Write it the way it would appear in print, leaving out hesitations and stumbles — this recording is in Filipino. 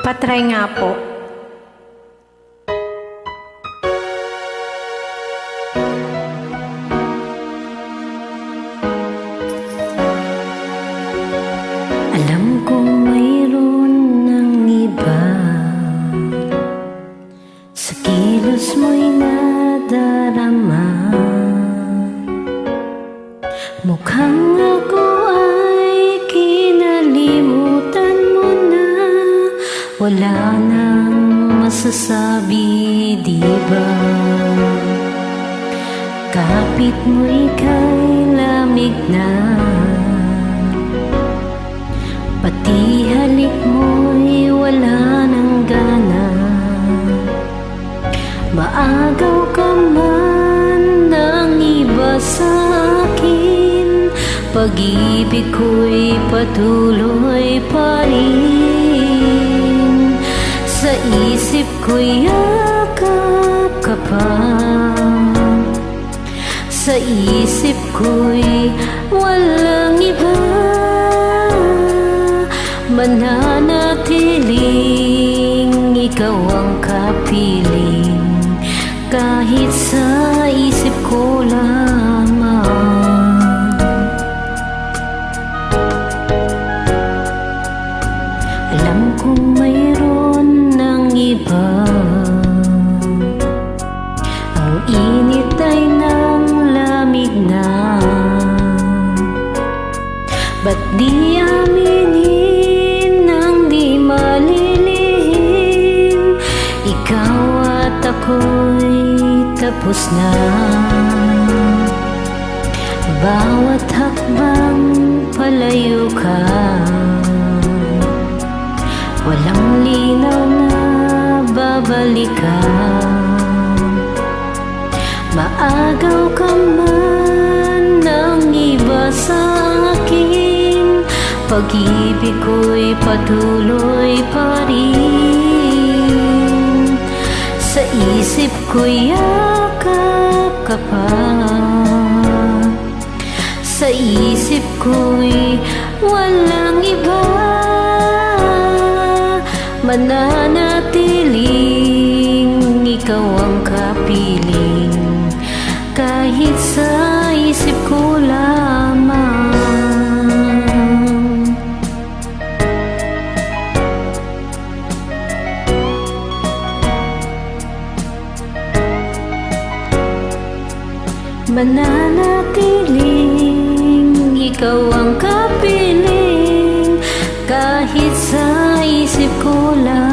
Pa-try nga po. Alam kong mayroon ng iba, sa kilos mo'y nadarama. Mukhang ako ay kinalimutan mo na, wala nang masasabi, di ba? Kapit mo ika'y lamig na, pati halik mo'y wala nang gana. Maagaw ka man ng iba sa akin, pag-ibig ko'y patuloy pa rin. Sa isip ko'y yakap ka pa, sa isip ko'y walang iba. Mananatiling ikaw ang kapiling, kahit sa isip ko lamang. Alam kong mayroon ng iba, ang init ay nang lamig na. Ba't di aminin nang di malilihim, ikaw at ako'y tapos na. Bawat hakbang palayo ka, walang linaw na babalikan. Maagaw ka man ng iba sa akin, pag-ibig ko'y patuloy pa rin. Sa isip ko'y yakap ka pa, sa isip ko'y walang iba. Mananatiling ikaw ang kapiling, kahit sa isip ko lamang. Mananatiling ikaw ang kapiling, kahit sa isip ko lang.